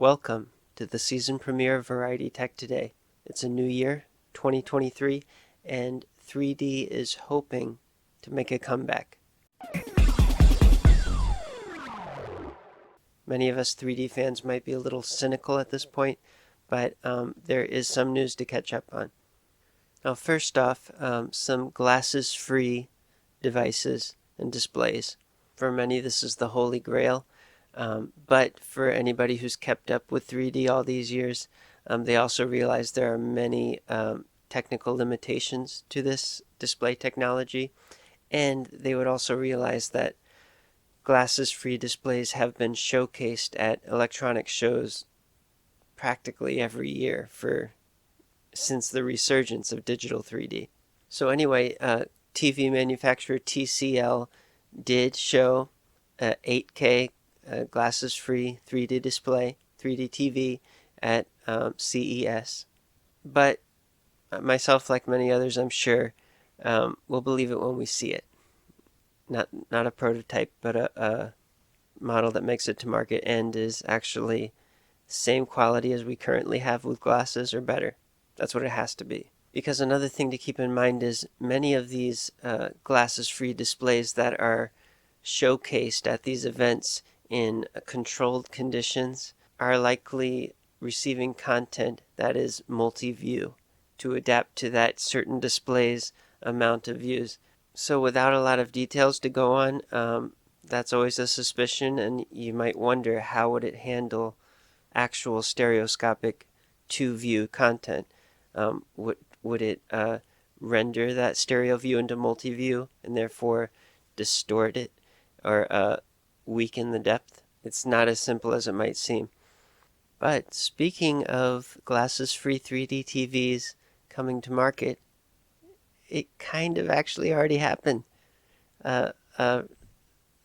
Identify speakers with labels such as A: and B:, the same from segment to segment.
A: Welcome to the season premiere of Variety Tech Today. It's a new year, 2023, and 3D is hoping to make a comeback. Many of us 3D fans might be a little cynical at this point, but there is some news to catch up on. Now, first off, some glasses-free devices and displays. For many, this is the holy grail. But for anybody who's kept up with 3D all these years, they also realize there are many technical limitations to this display technology, and they would also realize that glasses-free displays have been showcased at electronic shows practically every year since the resurgence of digital 3D. So anyway, TV manufacturer TCL did show a 8K glasses-free 3D display, 3D TV at CES. But myself, like many others, I'm sure, will believe it when we see it. Not a prototype, but a model that makes it to market and is actually the same quality as we currently have with glasses or better. That's what it has to be. Because another thing to keep in mind is many of these glasses-free displays that are showcased at these events in controlled conditions are likely receiving content that is multi-view to adapt to that certain display's amount of views. So without a lot of details to go on, that's always a suspicion, and you might wonder how would it handle actual stereoscopic two-view content. Would it render that stereo view into multi-view and therefore distort it or weaken the depth? It's not as simple as it might seem. But speaking of glasses-free 3D TVs coming to market, it kind of actually already happened. A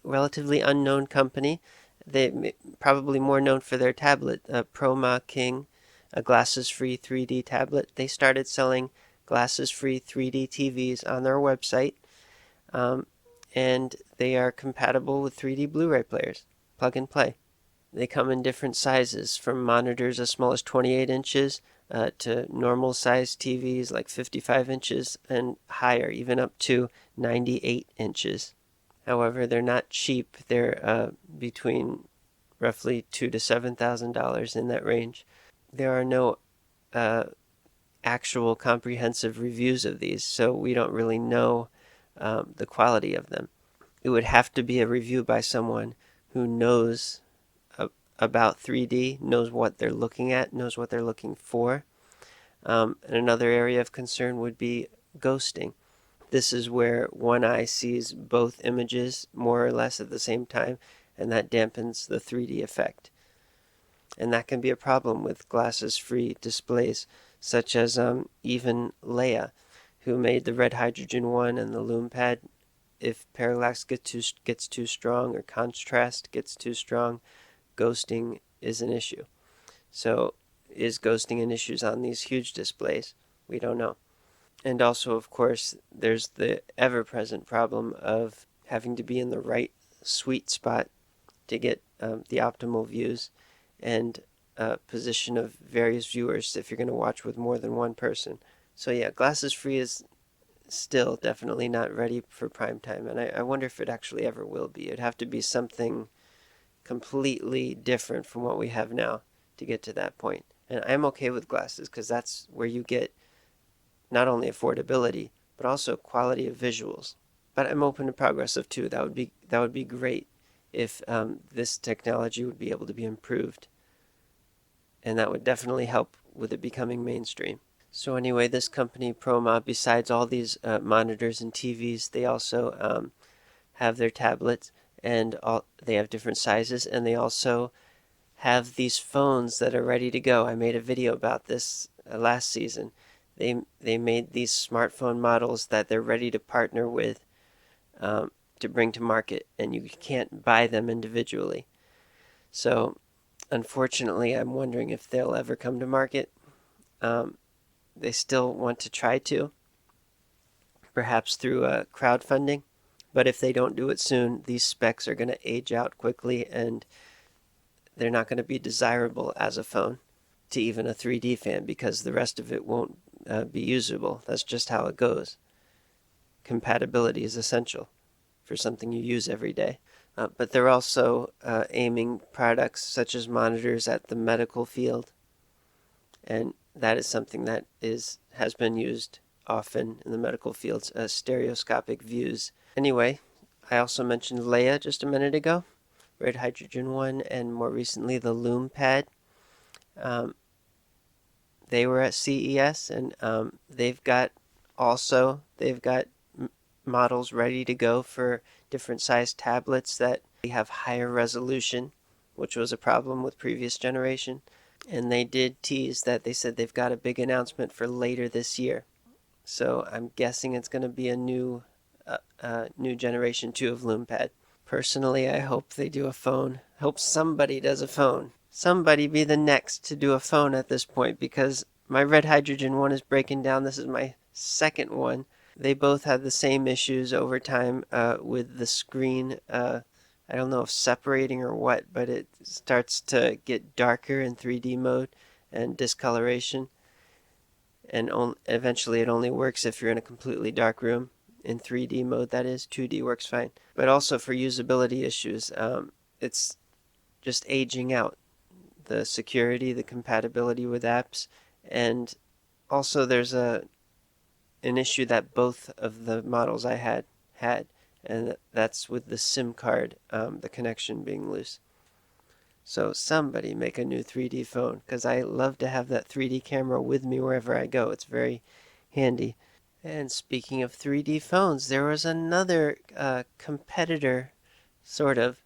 A: relatively unknown company, they probably more known for their tablet, Proma King, a glasses-free 3D tablet. They started selling glasses-free 3D TVs on their website, and they are compatible with 3D Blu-ray players. Plug and play. They come in different sizes, from monitors as small as 28 inches to normal size TVs like 55 inches and higher, even up to 98 inches. However, they're not cheap. They're between roughly $2,000 to $7,000 in that range. There are no actual comprehensive reviews of these, so we don't really know the quality of them. It would have to be a review by someone who knows about 3D, knows what they're looking at, knows what they're looking for. And another area of concern would be ghosting. This is where one eye sees both images more or less at the same time, and that dampens the 3D effect. And that can be a problem with glasses-free displays, such as even Leia, who made the Red Hydrogen 1 and the LumePad. If parallax gets too strong or contrast gets too strong, ghosting is an issue. So is ghosting an issue on these huge displays? We don't know. And also, of course, there's the ever-present problem of having to be in the right sweet spot to get the optimal views and position of various viewers if you're going to watch with more than one person. So yeah, glasses free is still definitely not ready for prime time, and I wonder if it actually ever will be. It'd have to be something completely different from what we have now to get to that point. And I'm okay with glasses because that's where you get not only affordability but also quality of visuals. But I'm open to progressive too. That would be great if this technology would be able to be improved, and that would definitely help with it becoming mainstream. So anyway, this company Proma, besides all these monitors and TVs, they also have their tablets, and they have different sizes, and they also have these phones that are ready to go. I made a video about this last season. They made these smartphone models that they're ready to partner with to bring to market, and you can't buy them individually. So unfortunately, I'm wondering if they'll ever come to market. They still want to try to, perhaps through crowdfunding. But if they don't do it soon, these specs are going to age out quickly, and they're not going to be desirable as a phone to even a 3D fan because the rest of it won't be usable. That's just how it goes. Compatibility is essential for something you use every day. But they're also aiming products such as monitors at the medical field, and that is something that has been used often in the medical fields, stereoscopic views. Anyway, I also mentioned Leia just a minute ago, Red Hydrogen One, and more recently the LoomPad. They were at CES, and they've got models ready to go for different size tablets that have higher resolution, which was a problem with previous generation. And they did tease that they said they've got a big announcement for later this year. So I'm guessing it's going to be a new generation 2 of LoomPad. Personally, I hope they do a phone. Hope somebody does a phone. Somebody be the next to do a phone at this point, because my Red Hydrogen One is breaking down. This is my second one. They both had the same issues over time with the screen. I don't know if separating or what, but it starts to get darker in 3D mode and discoloration. And eventually it only works if you're in a completely dark room. In 3D mode, that is. 2D works fine. But also for usability issues, it's just aging out. The security, the compatibility with apps, and also there's an issue that both of the models I had, and that's with the SIM card, the connection being loose. So somebody make a new 3D phone, because I love to have that 3D camera with me wherever I go. It's very handy. And speaking of 3D phones, there was another competitor sort of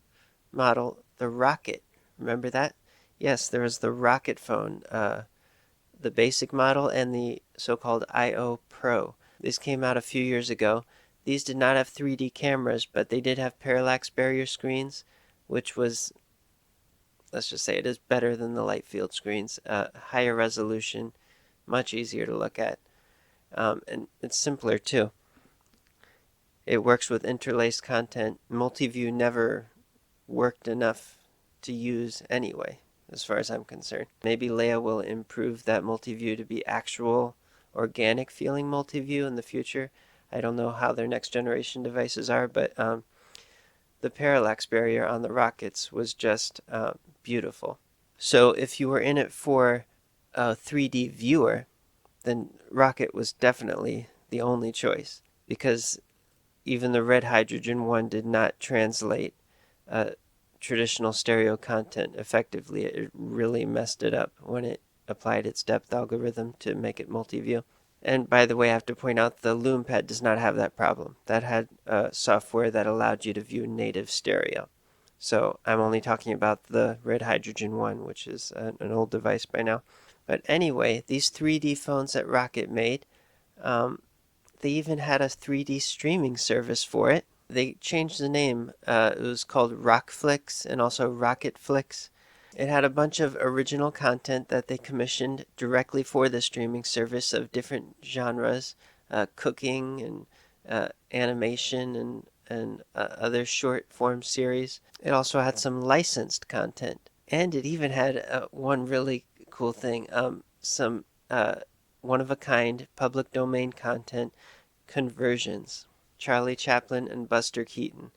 A: model, the Rocket. Remember that? Yes, there was the Rocket phone, the basic model and the so-called IO Pro. These came out a few years ago. These did not have 3D cameras, but they did have parallax barrier screens, which was, let's just say it is better than the light field screens. Higher resolution, much easier to look at, and it's simpler too. It works with interlaced content. Multi-view never worked enough to use anyway, as far as I'm concerned. Maybe Leia will improve that multi-view to be actual organic feeling multi-view in the future. I don't know how their next generation devices are, but the parallax barrier on the Rockets was just beautiful. So if you were in it for a 3D viewer, then Rocket was definitely the only choice, because even the Red Hydrogen One did not translate traditional stereo content effectively. It really messed it up when it applied its depth algorithm to make it multi-view. And by the way, I have to point out the LoomPad does not have that problem. That had software that allowed you to view native stereo. So I'm only talking about the Red Hydrogen One, which is an old device by now. But anyway, these 3D phones that Rocket made, they even had a 3D streaming service for it. They changed the name. It was called Rockflix and also Rocketflix. It had a bunch of original content that they commissioned directly for the streaming service of different genres, cooking and animation and other short form series. It also had some licensed content. And it even had one really cool thing, some one-of-a-kind public domain content conversions. Charlie Chaplin and Buster Keaton.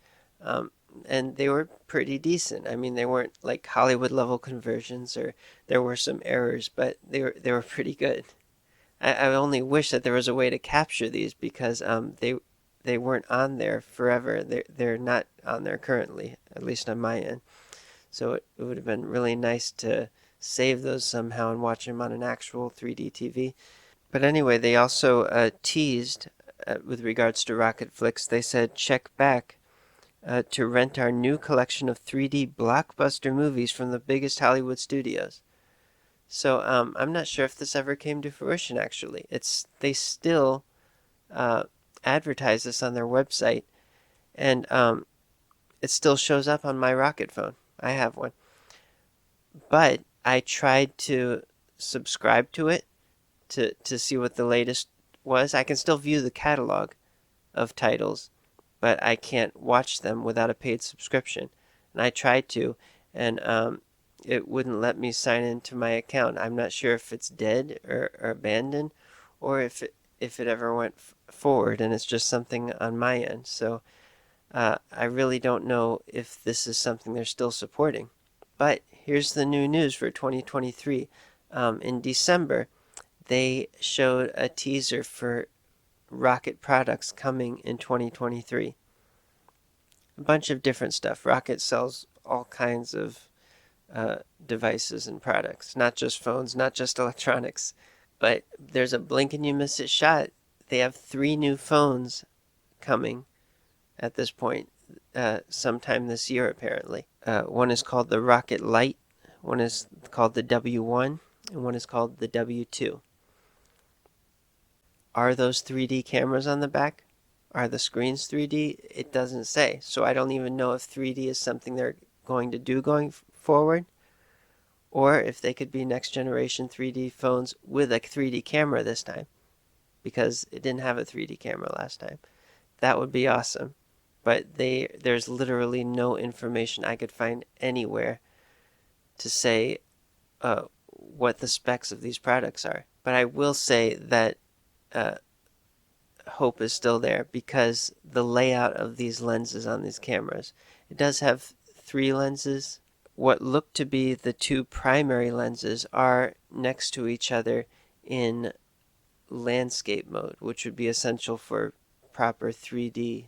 A: And they were pretty decent. I mean, they weren't like Hollywood level conversions, or there were some errors, but they were pretty good. I only wish that there was a way to capture these, because they weren't on there forever. They're not on there currently, at least on my end. So it would have been really nice to save those somehow and watch them on an actual 3D TV. But anyway, they also teased with regards to Rocketflix. They said, check back to rent our new collection of 3D blockbuster movies from the biggest Hollywood studios. So I'm not sure if this ever came to fruition, actually. They still advertise this on their website, and it still shows up on my Rocket phone. I have one. But I tried to subscribe to it to see what the latest was. I can still view the catalog of titles, but I can't watch them without a paid subscription. And I tried to, and it wouldn't let me sign into my account. I'm not sure if it's dead or abandoned, or if it ever went forward and it's just something on my end. So I really don't know if this is something they're still supporting. But here's the new news for 2023. In December, they showed a teaser for Rocket products coming in 2023. A bunch of different stuff. Rocket sells all kinds of devices and products, not just phones, not just electronics. But there's a blink and you miss it shot. They have 3 new phones coming at this point, sometime this year apparently. One is called the Rocket Lite, one is called the W1, and one is called the W2. Are those 3D cameras on the back? Are the screens 3D? It doesn't say. So I don't even know if 3D is something they're going to do going forward, or if they could be next generation 3D phones with a 3D camera this time, because it didn't have a 3D camera last time. That would be awesome. But there's literally no information I could find anywhere to say what the specs of these products are. But I will say that hope is still there, because the layout of these lenses on these cameras, it does have 3 lenses. What look to be the 2 primary lenses are next to each other in landscape mode, which would be essential for proper 3D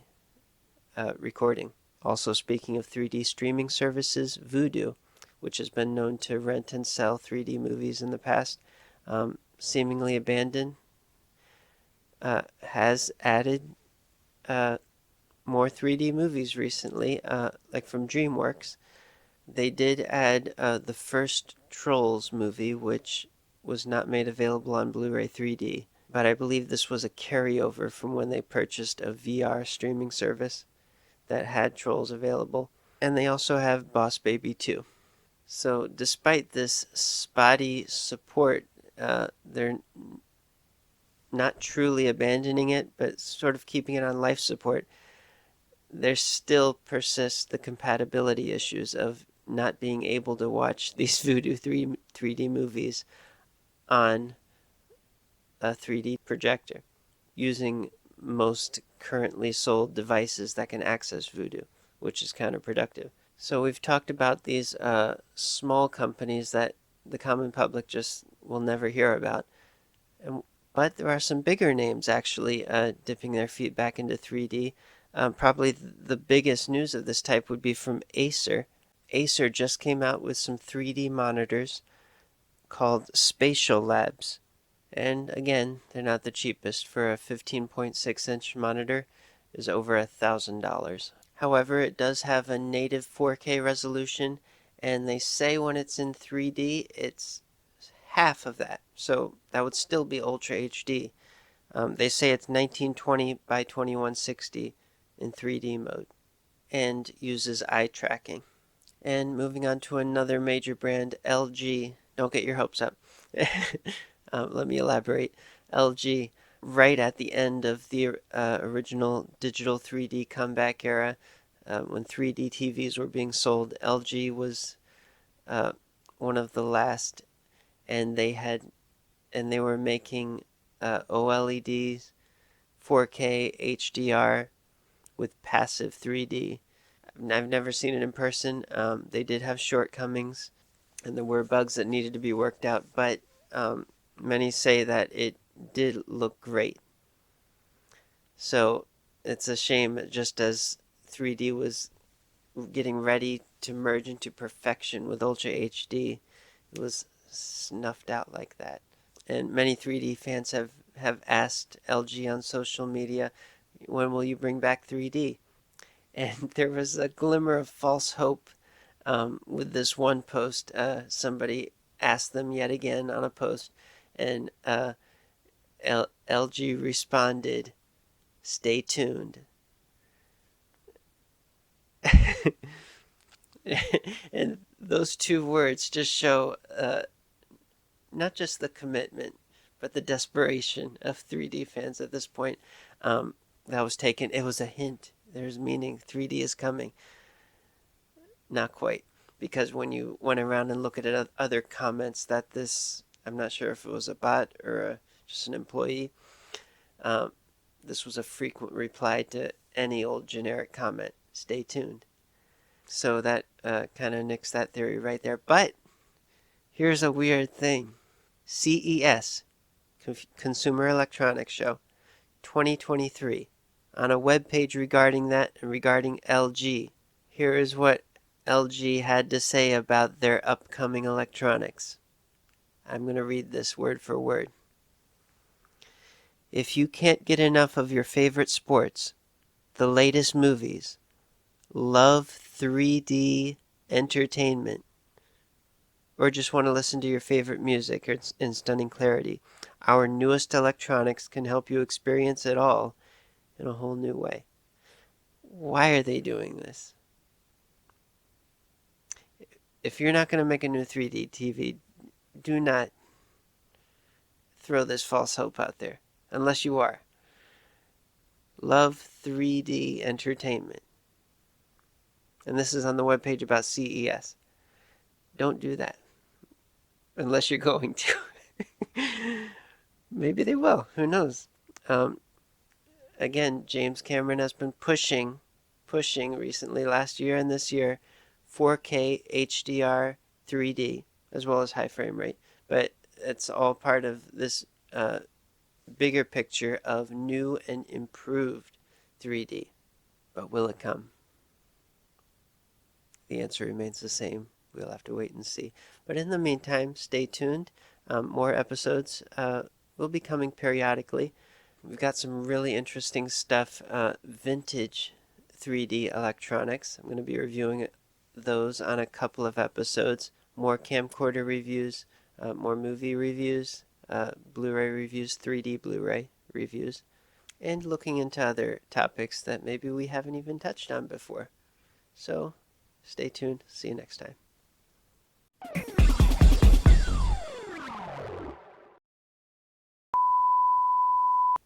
A: recording. Also, speaking of 3D streaming services, Vudu, which has been known to rent and sell 3D movies in the past, seemingly abandoned, has added more 3D movies recently, like from DreamWorks. They did add the first Trolls movie, which was not made available on Blu-ray 3D, but I believe this was a carryover from when they purchased a VR streaming service that had Trolls available. And they also have Boss Baby 2. So despite this spotty support, they're not truly abandoning it, but sort of keeping it on life support. There still persists the compatibility issues of not being able to watch these Vudu 3D movies on a 3D projector using most currently sold devices that can access Vudu, which is counterproductive. So we've talked about these small companies that the common public just will never hear about. But there are some bigger names actually dipping their feet back into 3D. Probably the biggest news of this type would be from Acer. Acer just came out with some 3D monitors called Spatial Labs. And again, they're not the cheapest. For a 15.6-inch monitor is over $1,000. However, it does have a native 4K resolution, and they say when it's in 3D, it's half of that. So that would still be Ultra HD. They say it's 1920 by 2160 in 3D mode and uses eye tracking. And moving on to another major brand, LG. Don't get your hopes up. Let me elaborate. LG, right at the end of the original digital 3D comeback era, when 3D TVs were being sold, LG was one of the last, and they were making OLEDs, 4K HDR with passive 3D. I've never seen it in person. They did have shortcomings, and there were bugs that needed to be worked out, but many say that it did look great. So it's a shame, just as 3D was getting ready to merge into perfection with Ultra HD, it was snuffed out like that. And many 3D fans have asked LG on social media, when will you bring back 3D? And there was a glimmer of false hope with this one post. Somebody asked them yet again on a post, and LG responded, "Stay tuned." And those 2 words just show not just the commitment, but the desperation of 3D fans at this point. That was taken. It was a hint. There's meaning. 3D is coming. Not quite. because when you went around and look at other comments that this, I'm not sure if it was a bot or just an employee, this was a frequent reply to any old generic comment. Stay tuned. So that kind of nicks that theory right there. But here's a weird thing. CES, Consumer Electronics Show, 2023. On a web page regarding that and regarding LG, here is what LG had to say about their upcoming electronics. I'm going to read this word for word. If you can't get enough of your favorite sports, the latest movies, love 3D entertainment, or just want to listen to your favorite music in stunning clarity, our newest electronics can help you experience it all in a whole new way. Why are they doing this? If you're not going to make a new 3D TV, do not throw this false hope out there, unless you are. Love 3D entertainment. And this is on the webpage about CES. Don't do that. Unless you're going to. Maybe they will. Who knows? Again, James Cameron has been pushing recently, last year and this year, 4K HDR 3D, as well as high frame rate. But it's all part of this bigger picture of new and improved 3D. But will it come? The answer remains the same. We'll have to wait and see. But in the meantime, stay tuned. More episodes will be coming periodically. We've got some really interesting stuff, vintage 3D electronics. I'm going to be reviewing those on a couple of episodes. More camcorder reviews, more movie reviews, Blu-ray reviews, 3D Blu-ray reviews, and looking into other topics that maybe we haven't even touched on before. So, stay tuned. See you next time.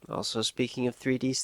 A: Also, speaking of 3D,